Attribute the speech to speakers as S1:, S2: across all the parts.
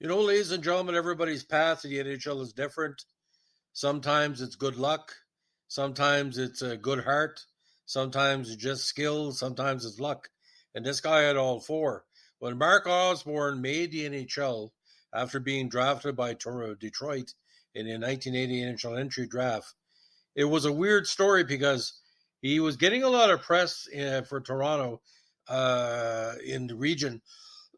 S1: Ladies and gentlemen, everybody's path to the NHL is different. Sometimes it's good luck. Sometimes it's a good heart. Sometimes it's just skill. Sometimes it's luck. And this guy had all four. When Mark Osborne made the NHL after being drafted by Detroit in the 1980 NHL entry draft, it was a weird story because he was getting a lot of press for Toronto in the region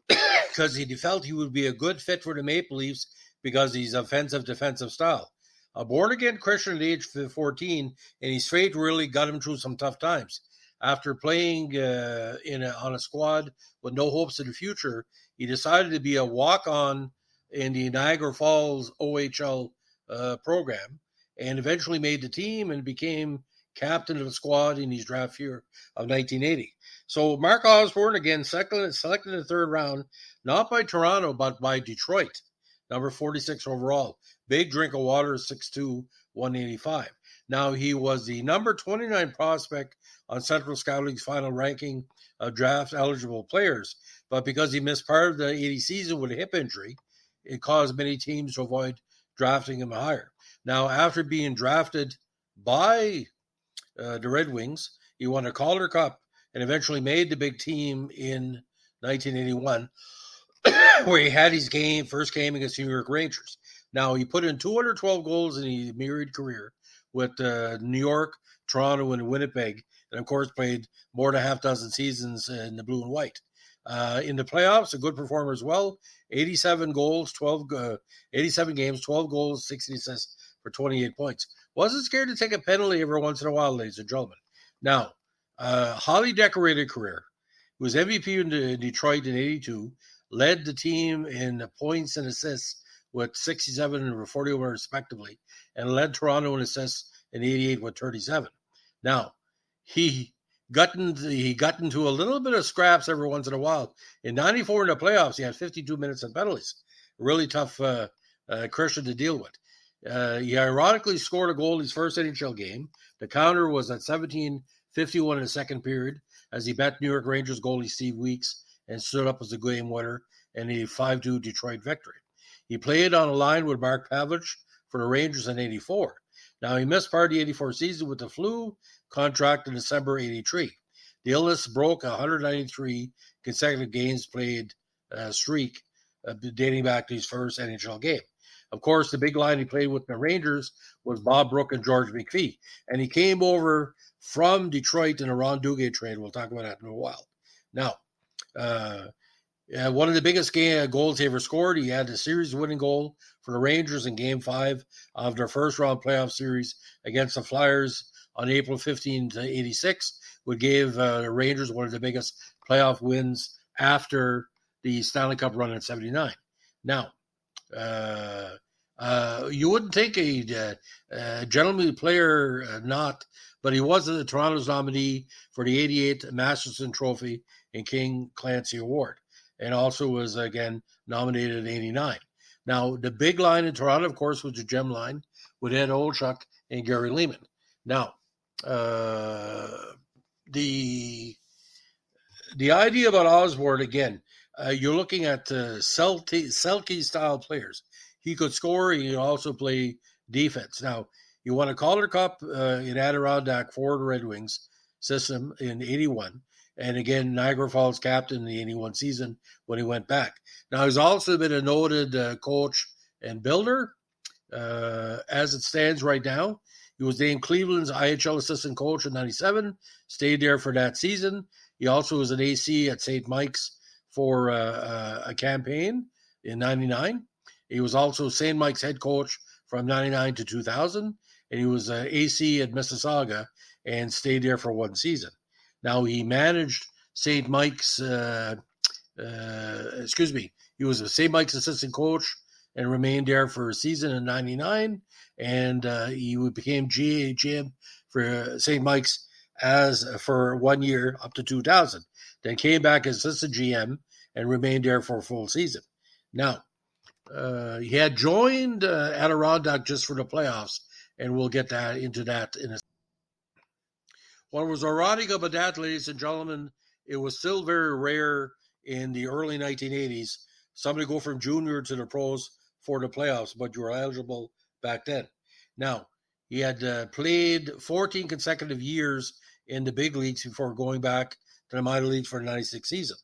S1: because he felt he would be a good fit for the Maple Leafs because he's offensive defensive style. A born again Christian at age 14, and his faith really got him through some tough times. After playing on a squad with no hopes in the future, he decided to be a walk on in the Niagara Falls OHL program and eventually made the team and became captain of the squad in his draft year of 1980. So Mark Osborne, again, selected in the third round, not by Toronto, but by Detroit, number 46 overall. Big drink of water, 6'2", 185. Now, he was the number 29 prospect on Central Scouting's final ranking of draft-eligible players, but because he missed part of the 80 season with a hip injury, it caused many teams to avoid drafting him higher. Now, after being drafted by the Red Wings, he won a Calder Cup and eventually made the big team in 1981, where he had his first game against the New York Rangers. Now, he put in 212 goals in his myriad career with New York, Toronto, and Winnipeg, and of course played more than a half dozen seasons in the blue and white. In the playoffs, a good performer as well. 87 goals, 87 games, 12 goals, 16 assists for 28 points. Wasn't scared to take a penalty every once in a while, ladies and gentlemen. Now, highly decorated career. He was MVP in Detroit in 82, led the team in points and assists with 67 and 41 respectively, and led Toronto in assists in 88 with 37. Now, he got into a little bit of scraps every once in a while. In 94 in the playoffs, he had 52 minutes and penalties. Really tough Christian to deal with. He ironically scored a goal in his first NHL game. The counter was at 17:51 in the second period as he bet New York Rangers goalie Steve Weeks and stood up as a game winner in a 5-2 Detroit victory. He played on a line with Mark Pavelich for the Rangers in 84. Now, he missed part of the 84 season with the flu contract in December 83. The illness broke a 193 consecutive games played streak dating back to his first NHL game. Of course, the big line he played with the Rangers was Bob Brook and George McPhee. And he came over from Detroit in a Ron Duguay trade. We'll talk about that in a while. Now, one of the biggest goals he ever scored, he had a series-winning goal for the Rangers in Game 5 of their first-round playoff series against the Flyers on April 15 to 86, which gave the Rangers one of the biggest playoff wins after the Stanley Cup run in 79. Now, you wouldn't think a gentlemanly player not, but he was the Toronto's nominee for the 88 Masterson Trophy and King Clancy Award, and also was, again, nominated in 89. Now, the big line in Toronto, of course, was the gem line with Ed Olchuk and Gary Leeman. Now, the idea about Osborne, again, you're looking at Selke-style players. He could score. He could also play defense. Now, he won a Calder Cup in Adirondack for the Red Wings system in 81. And again, Niagara Falls captain in the 81 season when he went back. Now, he's also been a noted coach and builder. As it stands right now, he was named Cleveland's IHL assistant coach in 97, stayed there for that season. He also was an AC at St. Mike's for a campaign in 99. He was also St. Mike's head coach from 99 to 2000, and he was AC at Mississauga and stayed there for one season. Now, he managed St. Mike's, he was a St. Mike's assistant coach and remained there for a season in 99, and he became GM for St. Mike's for 1 year up to 2000. Then came back as assistant GM and remained there for a full season. Now, he had joined Adirondack just for the playoffs, and we'll get into that in a second. What was ironic about that, ladies and gentlemen, it was still very rare in the early 1980s somebody go from junior to the pros for the playoffs, but you were eligible back then. Now, he had played 14 consecutive years in the big leagues before going back to the minor leagues for the 96 season.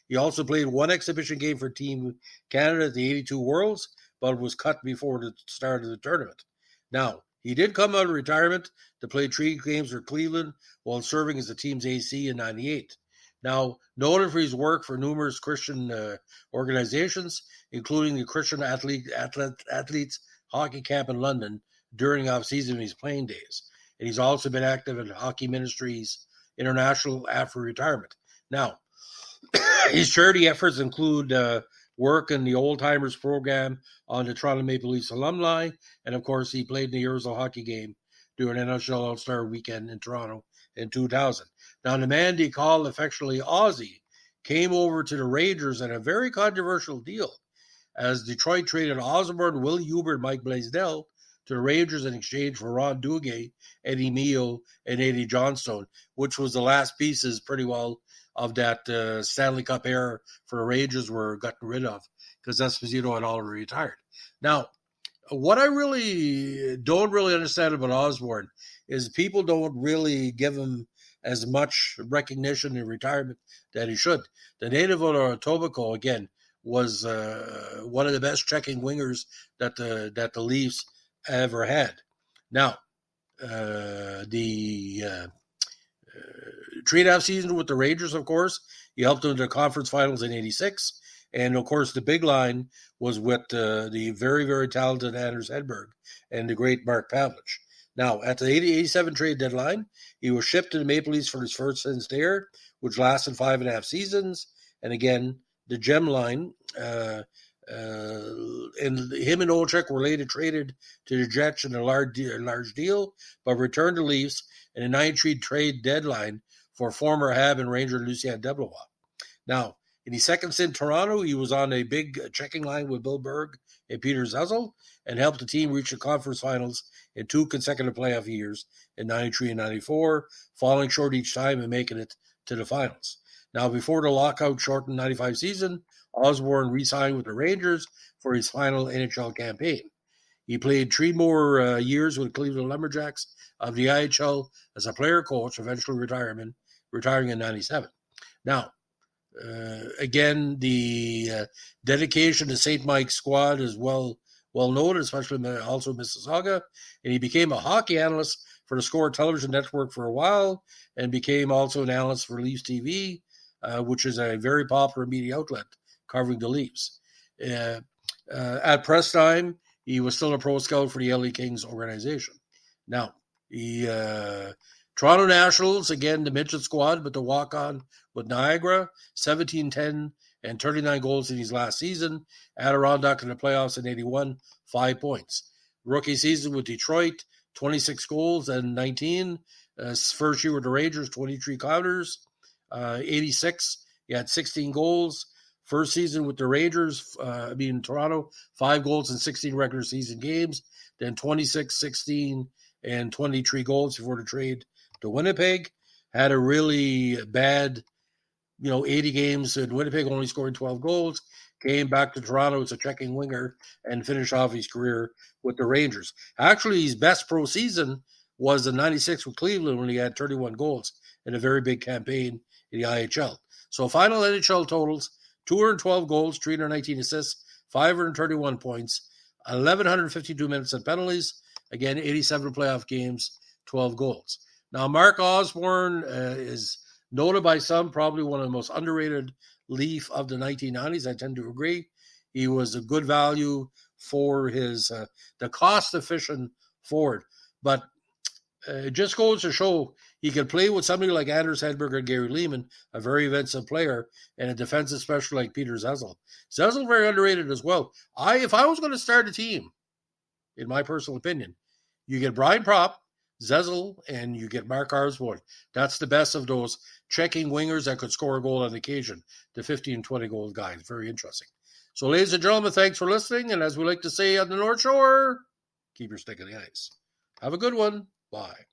S1: He also played one exhibition game for Team Canada at the 82 Worlds, but was cut before the start of the tournament. Now, he did come out of retirement to play 3 games for Cleveland while serving as the team's AC in 98. Now, noted for his work for numerous Christian organizations, including the Christian Athletes Hockey Camp in London during off-season of his playing days. And he's also been active in Hockey Ministries International after retirement. Now, his charity efforts include work in the Old Timers program on the Toronto Maple Leafs alumni, and of course, he played in the Euro hockey game during NHL All-Star Weekend in Toronto in 2000. Now, the man they call affectionately Ozzy came over to the Rangers in a very controversial deal, as Detroit traded Osborne, Will Huber, and Mike Blaisdell to the Rangers in exchange for Ron Duguay, Eddie Mio, and Eddie Johnstone, which was the last pieces pretty well of that Stanley Cup era for the Rangers were gotten rid of because Esposito had already retired. Now, what I don't really understand about Osborne is people don't really give him as much recognition in retirement that he should. The native of Etobicoke, again, was one of the best checking wingers that the Leafs ever had. Now, the 3.5 seasons with the Rangers, of course, he helped them to the conference finals in 86. And, of course, the big line was with the very, very talented Anders Hedberg and the great Mark Pavlich. Now, at the 87 trade deadline, he was shipped to the Maple Leafs for his first stint there, which lasted 5.5 seasons. And, again, the gem line, and him and Olczyk were later traded to the Jets in a large deal, but returned to Leafs in a 93 trade deadline for former Hab and Ranger Lucien Deblois. Now, in his second stint in Toronto, he was on a big checking line with Bill Berg and Peter Zezel and helped the team reach the conference finals in 2 consecutive playoff years in 93 and 94, falling short each time and making it to the finals. Now, before the lockout shortened 95 season, Osborne re-signed with the Rangers for his final NHL campaign. He played 3 more years with Cleveland Lumberjacks of the IHL as a player-coach, eventually retiring in 97. Now, again, the dedication to St. Mike's squad is well noted, especially also Mississauga, and he became a hockey analyst for the Score television network for a while and became also an analyst for Leafs TV, which is a very popular media outlet covering the Leafs. At press time, he was still a pro scout for the LA Kings organization. Now, the Toronto Nationals, again, the midget squad, but the walk-on with Niagara, 17-10 and 39 goals in his last season. Adirondack in the playoffs in 81, 5 points. Rookie season with Detroit, 26 goals and 19. First year with the Rangers, 23 counters. 86, he had 16 goals. First season with the Rangers, Toronto, 5 goals in 16 regular season games. Then 26, 16, and 23 goals before the trade to Winnipeg. Had a really bad, 80 games in Winnipeg, only scoring 12 goals. Came back to Toronto as a checking winger and finished off his career with the Rangers. Actually, his best pro season was in 96 with Cleveland when he had 31 goals in a very big campaign in the IHL. So final NHL totals, 212 goals, 319 assists, 531 points, 1,152 minutes and penalties. Again, 87 playoff games, 12 goals. Now, Mark Osborne is noted by some, probably one of the most underrated Leaf of the 1990s. I tend to agree. He was a good value for his the cost-efficient forward. But it just goes to show he could play with somebody like Anders Hedberg or Gary Leeman, a very offensive player, and a defensive specialist like Peter Zezel. Zezel very underrated as well. If I was going to start a team, in my personal opinion, you get Brian Propp, Zezel, and you get Mark Osborne. That's the best of those checking wingers that could score a goal on occasion, the 15, 20 goal guys. Very interesting. So, ladies and gentlemen, thanks for listening. And as we like to say on the North Shore, keep your stick in the ice. Have a good one. Bye.